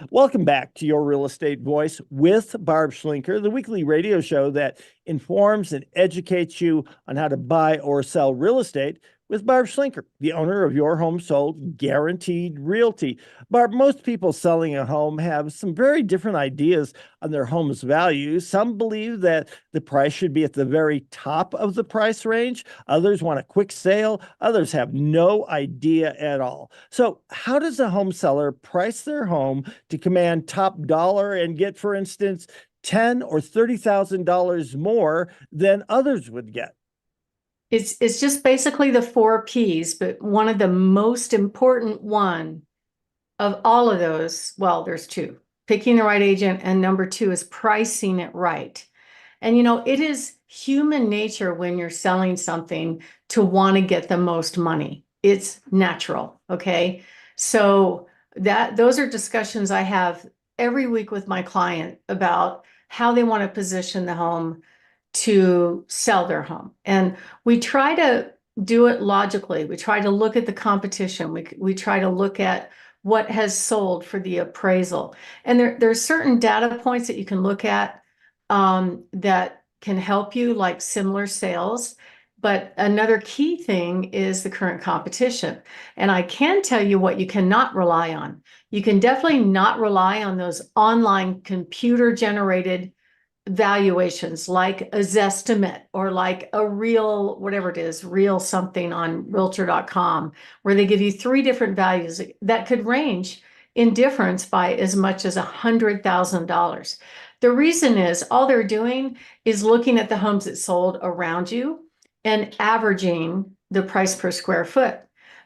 Welcome back to Your Real Estate Voice with Barb Schlinker, the weekly radio show that informs and educates you on how to buy or sell real estate with Barb Schlinker, the owner of Your Home Sold Guaranteed Realty. Barb, most people selling a home have some very different ideas on their home's value. Some believe that the price should be at the very top of the price range. Others want a quick sale. Others have no idea at all. So, how does a home seller price their home to command top dollar and get, for instance, $10,000 or $30,000 more than others would get? It's just basically the four P's, but one of the most important one of all of those, well, there's two, picking the right agent, and number two is pricing it right. And it is human nature when you're selling something to want to get the most money. It's natural, okay? So those are discussions I have every week with my client about how they want to position the home to sell their home. And we try to do it logically. We try to look at the competition. We try to look at what has sold for the appraisal. And there's certain data points that you can look at that can help you, like similar sales. But another key thing is the current competition. And I can tell you what you cannot rely on. You can definitely not rely on those online computer generated valuations like a Zestimate or like a real, whatever it is, real something on realtor.com, where they give you three different values that could range in difference by as much as $100,000. The reason is all they're doing is looking at the homes that sold around you and averaging the price per square foot.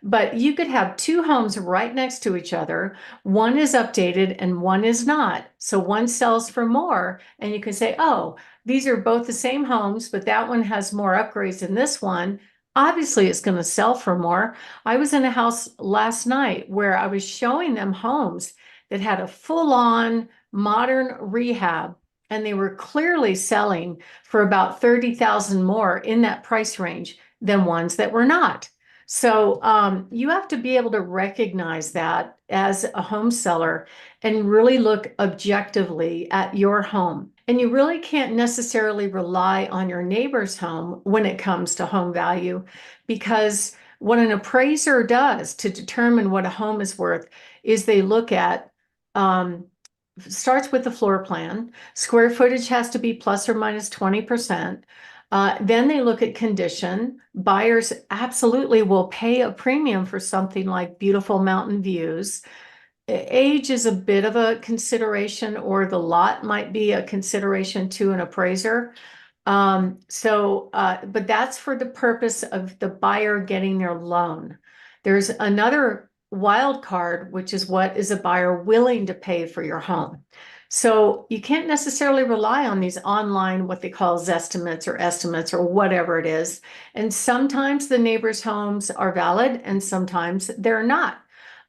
But you could have two homes right next to each other. One is updated and one is not. So one sells for more, and you can say, oh, these are both the same homes, but that one has more upgrades than this one. Obviously, it's going to sell for more. I was in a house last night where I was showing them homes that had a full-on modern rehab, and they were clearly selling for about 30,000 more in that price range than ones that were not. So you have to be able to recognize that as a home seller and really look objectively at your home. And you really can't necessarily rely on your neighbor's home when it comes to home value, because what an appraiser does to determine what a home is worth is they look at, starts with the floor plan. Square footage has to be plus or minus 20%. Then they look at condition. Buyers absolutely will pay a premium for something like beautiful mountain views. Age is a bit of a consideration, or the lot might be a consideration to an appraiser. But that's for the purpose of the buyer getting their loan. There's another wild card, which is what is a buyer willing to pay for your home. So you can't necessarily rely on these online, what they call Zestimates or estimates or whatever it is. And sometimes the neighbors' homes are valid and sometimes they're not.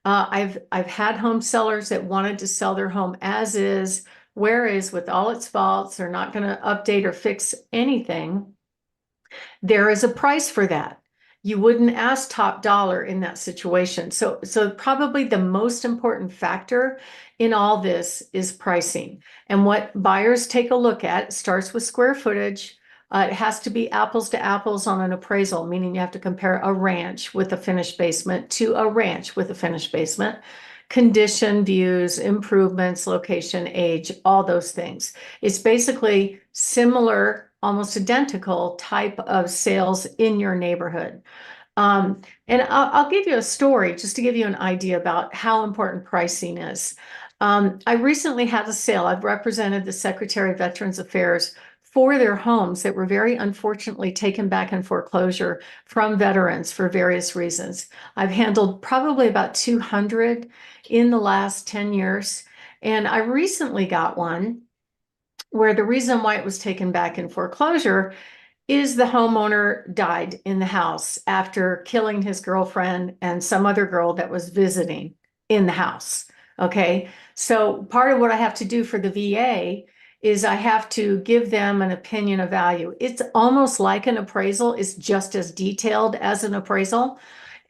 I've had home sellers that wanted to sell their home as is, where is, with all its faults. They're not going to update or fix anything. There is a price for that. You wouldn't ask top dollar in that situation. So probably the most important factor in all this is pricing. And what buyers take a look at starts with square footage. It has to be apples to apples on an appraisal, meaning you have to compare a ranch with a finished basement to a ranch with a finished basement. Condition, views, improvements, location, age, all those things. It's basically similar, almost identical type of sales in your neighborhood. And I'll give you a story just to give you an idea about how important pricing is. I recently had a sale. I've represented the Secretary of Veterans Affairs for their homes that were very unfortunately taken back in foreclosure from veterans for various reasons. I've handled probably about 200 in the last 10 years. And I recently got one where the reason why it was taken back in foreclosure is the homeowner died in the house after killing his girlfriend and some other girl that was visiting in the house. Okay, so part of what I have to do for the VA is I have to give them an opinion of value. It's almost like an appraisal. It's just as detailed as an appraisal.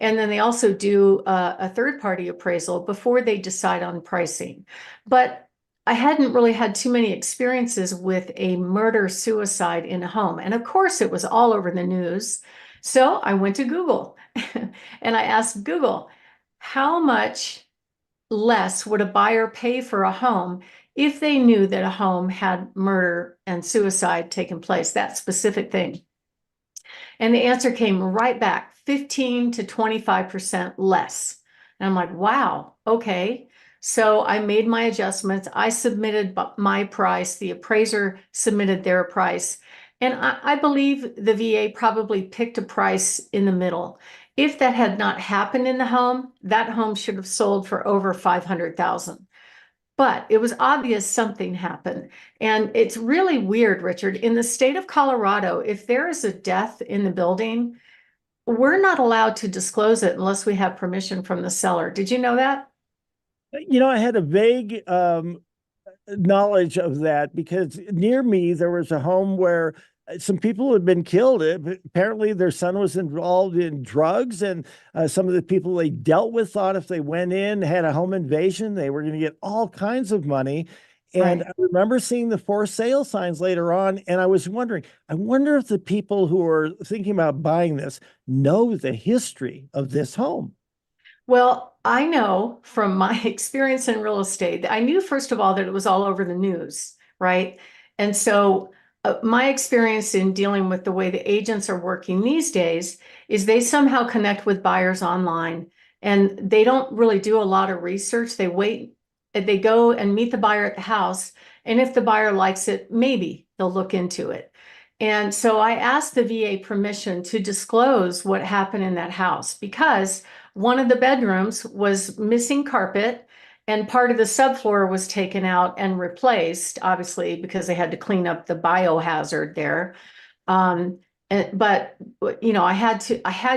And then they also do a third-party appraisal before they decide on pricing. But I hadn't really had too many experiences with a murder-suicide in a home. And of course, it was all over the news. So I went to Google and I asked Google, how much less would a buyer pay for a home if they knew that a home had murder and suicide taken place, that specific thing? And the answer came right back, 15 to 25% less. And I'm like, wow, okay. So I made my adjustments. I submitted my price. The appraiser submitted their price. And I believe the VA probably picked a price in the middle. If that had not happened in the home, that home should have sold for over 500,000. But it was obvious something happened. And it's really weird, Richard. In the state of Colorado, if there is a death in the building, we're not allowed to disclose it unless we have permission from the seller. Did you know that? I had a vague knowledge of that because near me there was a home where some people had been killed. Apparently, their son was involved in drugs, and some of the people they dealt with thought if they went in, had a home invasion, they were going to get all kinds of money. And Right. I remember seeing the for sale signs later on, and I was wondering, I wonder if the people who are thinking about buying this know the history of this home. Well, I know from my experience in real estate, I knew, first of all, that it was all over the news, right? And so my experience in dealing with the way the agents are working these days is they somehow connect with buyers online and they don't really do a lot of research. They wait, they go and meet the buyer at the house. And if the buyer likes it, maybe they'll look into it. And so I asked the VA permission to disclose what happened in that house because one of the bedrooms was missing carpet and part of the subfloor was taken out and replaced, obviously, because they had to clean up the biohazard there. Um, but I had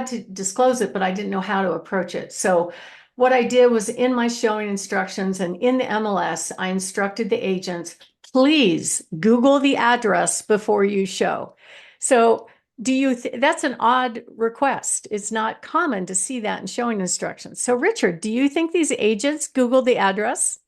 to disclose it, but I didn't know how to approach it. So what I did was in my showing instructions and in the MLS, I instructed the agents, please Google the address before you show. So that's an odd request. It's not common to see that in showing instructions. So Richard, do you think these agents Google the address?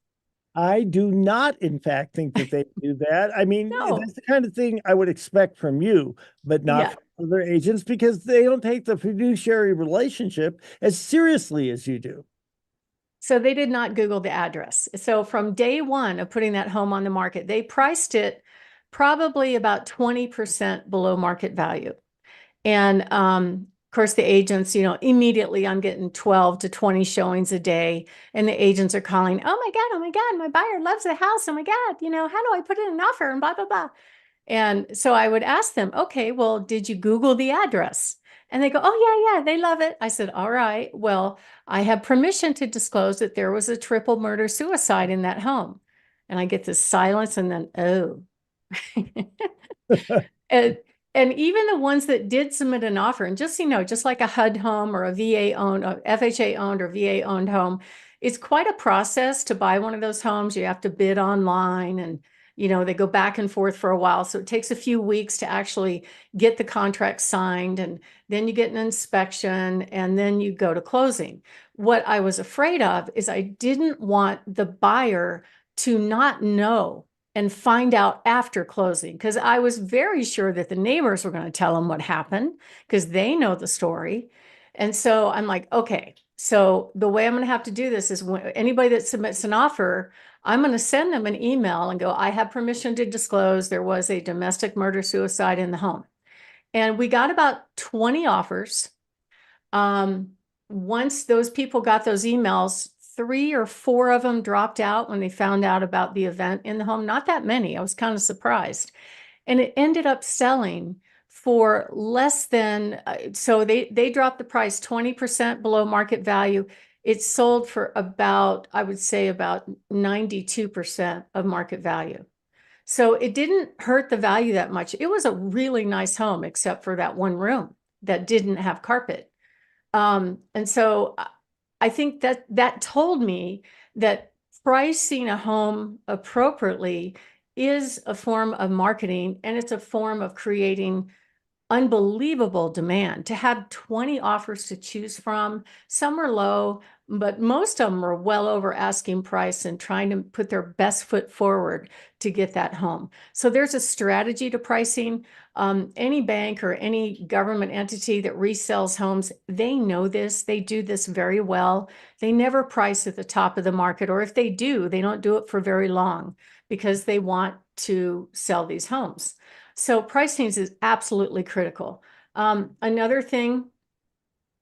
I do not, in fact, think that they do that. I mean, No. that's the kind of thing I would expect from you, but not Yeah. from other agents because they don't take the fiduciary relationship as seriously as you do. So they did not Google the address. So from day one of putting that home on the market, they priced it probably about 20% below market value. And of course, the agents, immediately I'm getting 12 to 20 showings a day. And the agents are calling, oh my God, my buyer loves the house. Oh my God, how do I put in an offer and blah, blah, blah. And so I would ask them, okay, well, did you Google the address? And they go, oh, yeah, they love it. I said, all right, well, I have permission to disclose that there was a triple murder suicide in that home. And I get this silence and then, oh. And, and even the ones that did submit an offer, and just, just like a HUD home or a VA owned, a FHA owned or VA owned home, it's quite a process to buy one of those homes. You have to bid online and, they go back and forth for a while. So it takes a few weeks to actually get the contract signed. And then you get an inspection and then you go to closing. What I was afraid of is I didn't want the buyer to not know and find out after closing because I was very sure that the neighbors were going to tell them what happened because they know the story. And so I'm like, okay, so the way I'm going to have to do this is when anybody that submits an offer, I'm going to send them an email and go, I have permission to disclose there was a domestic murder suicide in the home. And we got about 20 offers. Once those people got those emails, 3 or 4 of them dropped out when they found out about the event in the home. Not that many. I was kind of surprised. And it ended up selling for less than, so they dropped the price 20% below market value. It sold for about, I would say about 92% of market value. So it didn't hurt the value that much. It was a really nice home, except for that one room that didn't have carpet. And so I think that told me that pricing a home appropriately is a form of marketing and it's a form of creating unbelievable demand to have 20 offers to choose from. Some are low, but most of them are well over asking price and trying to put their best foot forward to get that home. So there's a strategy to pricing. Any bank or any government entity that resells homes, they know this. They do this very well. They never price at the top of the market, or if they do, they don't do it for very long because they want to sell these homes. So pricing is absolutely critical. Another thing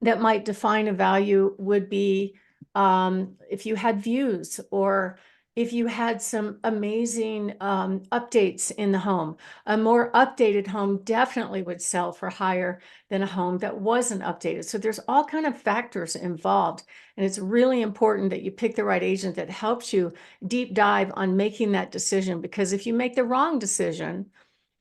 that might define a value would be if you had views, or if you had some amazing updates in the home. A more updated home definitely would sell for higher than a home that wasn't updated. So there's all kind of factors involved, and it's really important that you pick the right agent that helps you deep dive on making that decision, because if you make the wrong decision,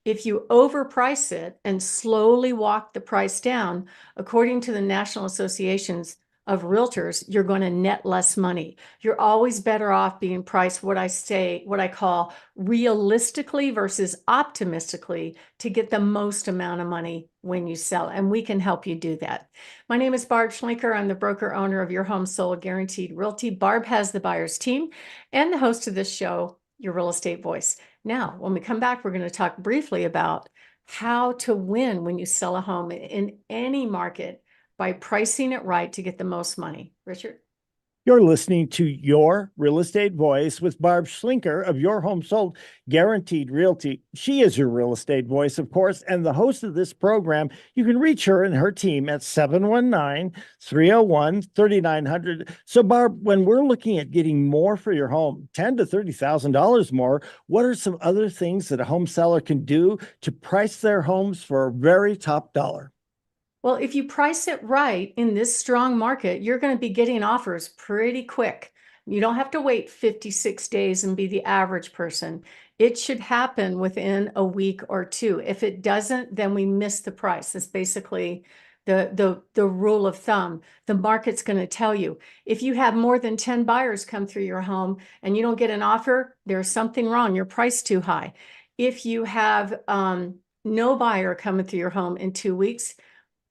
if you overprice it and slowly walk the price down, according to the National Associations of Realtors, you're going to net less money. You're always better off being priced what I call realistically versus optimistically, to get the most amount of money when you sell. And we can help you do that. My name is Barb Schlinker. I'm the broker owner of Your Home Sold Guaranteed Realty. Barb has the buyer's team and the host of this show, Your Real Estate Voice. Now, when we come back, we're going to talk briefly about how to win when you sell a home in any market by pricing it right to get the most money. Richard? You're listening to Your Real Estate Voice with Barb Schlinker of Your Home Sold Guaranteed Realty. She is your real estate voice, of course, and the host of this program. You can reach her and her team at 719-301-3900. So, Barb, when we're looking at getting more for your home, $10,000 to $30,000 more, what are some other things that a home seller can do to price their homes for a very top dollar? Well, if you price it right in this strong market, you're going to be getting offers pretty quick. You don't have to wait 56 days and be the average person. It should happen within a week or two. If it doesn't, then we miss the price. That's basically the rule of thumb. The market's going to tell you. If you have more than 10 buyers come through your home and you don't get an offer, there's something wrong. Your price too high. If you have no buyer coming through your home in 2 weeks,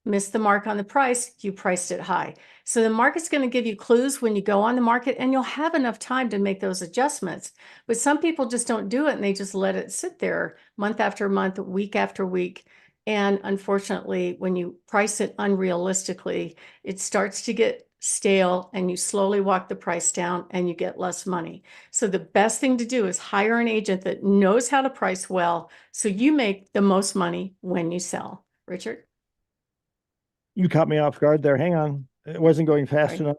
missed the mark on the price, you priced it high. So the market's going to give you clues when you go on the market, and you'll have enough time to make those adjustments. But some people just don't do it, and they just let it sit there month after month, week after week. And unfortunately, when you price it unrealistically, it starts to get stale, and you slowly walk the price down and you get less money. So the best thing to do is hire an agent that knows how to price well, so you make the most money when you sell. Richard? You caught me off guard there. Hang on. It wasn't going fast enough.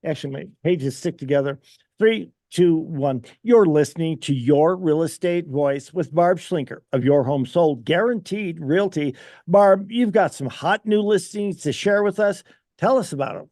Actually, my pages stick together. 3, 2, 1. You're listening to Your Real Estate Voice with Barb Schlinker of Your Home Sold Guaranteed Realty. Barb, you've got some hot new listings to share with us. Tell us about them.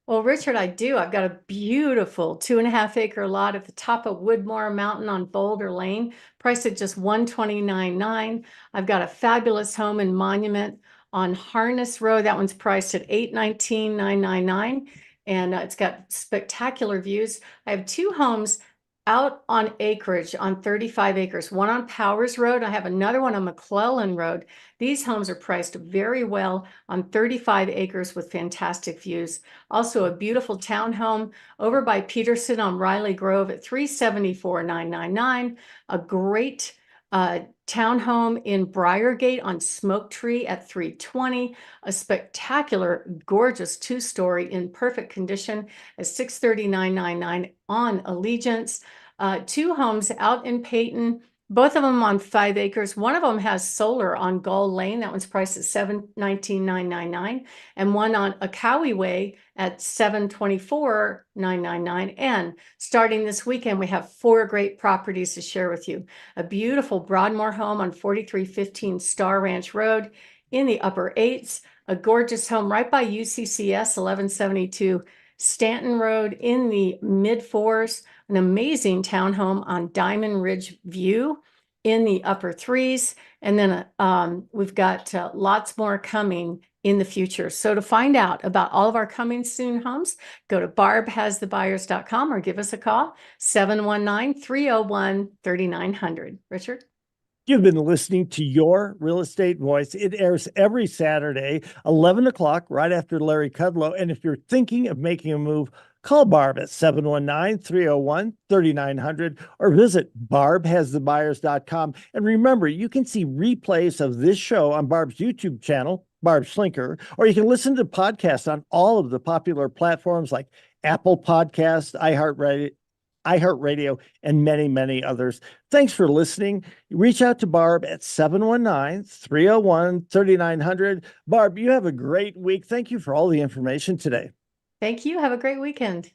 Well, Richard, I do. I've got a beautiful 2.5-acre lot at the top of Woodmore Mountain on Boulder Lane, priced at just $129,900. I've got a fabulous home in Monument on Harness Road. That one's priced at $819,999, and it's got spectacular views. I have 2 homes out on acreage on 35 acres, one on Powers Road. I have another one on McClellan Road. These homes are priced very well on 35 acres with fantastic views. Also a beautiful townhome over by Peterson on Riley Grove at $374,999. A great townhome in Briargate on Smoke Tree at $320,000. A spectacular, gorgeous 2-story in perfect condition at $639,999 on Allegiance. 2 homes out in Peyton, both of them on 5 acres. One of them has solar on Gull Lane. That one's priced at $719,999, and one on Akawi Way at $724,999. And starting this weekend, we have 4 great properties to share with you. A beautiful Broadmoor home on 4315 Star Ranch Road in the upper 8s. A gorgeous home right by UCCS 1172 Stanton Road in the mid-4s. An amazing townhome on Diamond Ridge View in the upper 3s. And then we've got lots more coming in the future. So to find out about all of our coming soon homes, go to barbhasthebuyers.com or give us a call, 719-301-3900. Richard? You've been listening to Your Real Estate Voice. It airs every Saturday, 11 o'clock, right after Larry Kudlow. And if you're thinking of making a move, call Barb at 719-301-3900 or visit barbhasthebuyers.com. And remember, you can see replays of this show on Barb's YouTube channel, Barb Schlinker, or you can listen to podcasts on all of the popular platforms like Apple Podcasts, iHeartRadio, and many, many others. Thanks for listening. Reach out to Barb at 719-301-3900. Barb, you have a great week. Thank you for all the information today. Thank you. Have a great weekend.